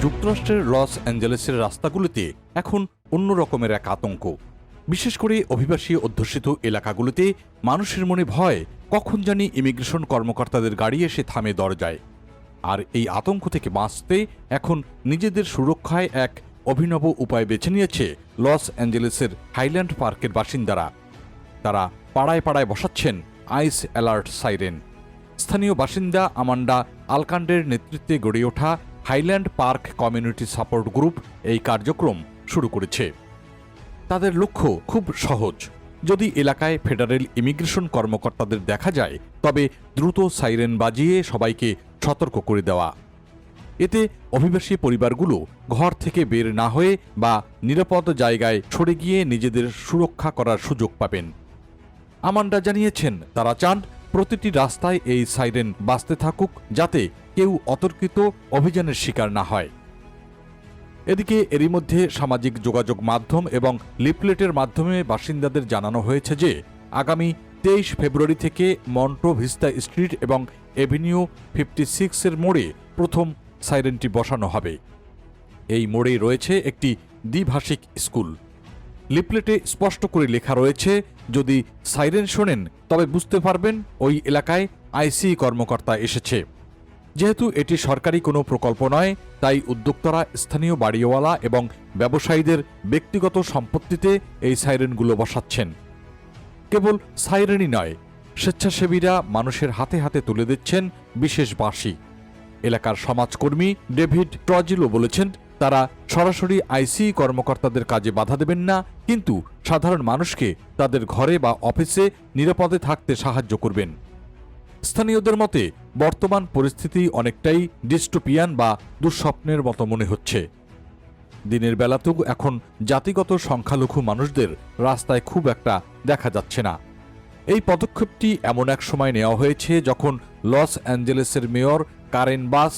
যুক্তরাষ্ট্রের লস অ্যাঞ্জেলেসের রাস্তাগুলোতে এখন অন্য রকমের এক আতঙ্ক। বিশেষ করে অভিবাসী অধ্যুষিত এলাকাগুলোতে মানুষের মনে ভয়, কখন জানি ইমিগ্রেশন কর্মকর্তাদের গাড়ি এসে থামে দরজায়। আর এই আতঙ্ক থেকে বাঁচতে এখন নিজেদের সুরক্ষায় এক অভিনব উপায় বেছে নিয়েছে লস অ্যাঞ্জেলেসের হাইল্যান্ড পার্কের বাসিন্দারা। তারা পাড়ায় পাড়ায় বসাচ্ছেন আইস অ্যালার্ট সাইরেন। স্থানীয় বাসিন্দা আমান্ডা আলকান্ডের নেতৃত্বে গড়ে ওঠা highland park community support group এই কার্যক্রম শুরু করেছে। তাদের লক্ষ্য খুব সহজ, যদি এলাকায় ফেডারেল ইমিগ্রেশন কর্মকর্তাদের দেখা যায় তবে দ্রুত সাইরেন বাজিয়ে সবাইকে সতর্ক করে দেওয়া। এতে অভিবাসী পরিবারগুলো ঘর থেকে বের না হয়ে বা নিরাপদ জায়গায় সরে গিয়ে নিজেদের সুরক্ষা করার সুযোগ পাবেন। আমান্ডা জানিয়েছেন, তারা চান প্রতিটি রাস্তায় এই সাইরেন বাজতে থাকুক, যাতে কেউ অতর্কিত অভিযানের শিকার না হয়। এদিকে এরই মধ্যে সামাজিক যোগাযোগ মাধ্যম এবং লিফলেটের মাধ্যমে বাসিন্দাদের জানানো হয়েছে যে আগামী 23 ফেব্রুয়ারি থেকে মন্টো ভিস্তা স্ট্রিট এবং এভিনিউ 56-এর মোড়ে প্রথম সাইরেনটি বসানো হবে। এই মোড়ে রয়েছে একটি দ্বিভাষিক স্কুল। লিফলেটে স্পষ্ট করে লেখা রয়েছে, যদি সাইরেন শোনেন তবে বুঝতে পারবেন ওই এলাকায় আইসি কর্মকর্তা এসেছে। যেহেতু এটি সরকারি কোনো প্রকল্প নয়, তাই উদ্যোক্তারা স্থানীয় বাড়িওয়ালা এবং ব্যবসায়ীদের ব্যক্তিগত সম্পত্তিতে এই সাইরেনগুলো বসাচ্ছেন। কেবল সাইরেনই নয়, স্বেচ্ছাসেবীরা মানুষের হাতে হাতে তুলে দিচ্ছেন বিশেষ বাঁশি। এলাকার সমাজকর্মী ডেভিড ট্রজিলো বলেছেন, তারা সরাসরি আইসি কর্মকর্তাদের কাজে বাধা দেবেন না, কিন্তু সাধারণ মানুষকে তাদের ঘরে বা অফিসে নিরাপদে থাকতে সাহায্য করবেন। স্থানীয়দের মতে বর্তমান পরিস্থিতি অনেকটাই ডিস্টোপিয়ান বা দুঃস্বপ্নের মতো মনে হচ্ছে। দিনের বেলাতেও এখন জাতিগত সংখ্যালঘু মানুষদের রাস্তায় খুব একটা দেখা যাচ্ছে না। এই পদক্ষেপটি এমন এক সময় নেওয়া হয়েছে যখন লস অ্যাঞ্জেলেসের মেয়র কারেন বাস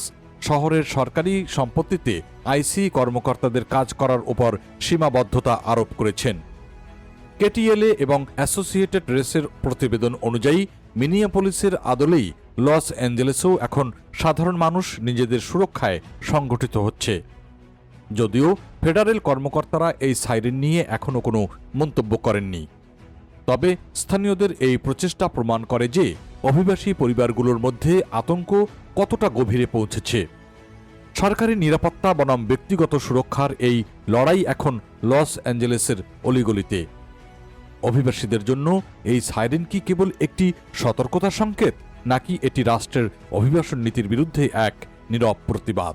শহরের সরকারি সম্পত্তিতে আইসি কর্মকর্তাদের কাজ করার উপর সীমাবদ্ধতা আরোপ করেছেন। কেটিএলএ এবং অ্যাসোসিয়েটেড প্রেসের প্রতিবেদন অনুযায়ী মিনিয়াপোলিসের আদলেই লস অ্যাঞ্জেলেসেও এখন সাধারণ মানুষ নিজেদের সুরক্ষায় সংগঠিত হচ্ছে। যদিও ফেডারেল কর্মকর্তারা এই সাইরেন নিয়ে এখনও কোনো মন্তব্য করেননি। তবে স্থানীয়দের এই প্রচেষ্টা প্রমাণ করে যে অভিবাসী পরিবারগুলোর মধ্যে আতঙ্ক কতটা গভীরে পৌঁছেছে। সরকারি নিরাপত্তা বনাম ব্যক্তিগত সুরক্ষার এই লড়াই এখন লস অ্যাঞ্জেলেসের অলিগলিতে। অভিবাসীদের জন্য এই সাইরেন কি কেবল একটি সতর্কতার সংকেত, নাকি এটি রাষ্ট্রের অভিবাসন নীতির বিরুদ্ধে এক নীরব প্রতিবাদ?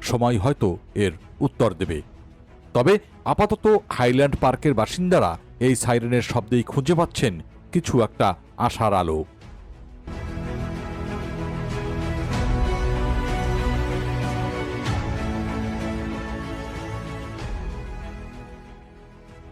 সময় হয়তো এর উত্তর দেবে। তবে আপাতত হাইল্যান্ড পার্কের বাসিন্দারা এই সাইরেনের শব্দেই খুঁজে পাচ্ছেন কিছু একটা আশার আলো।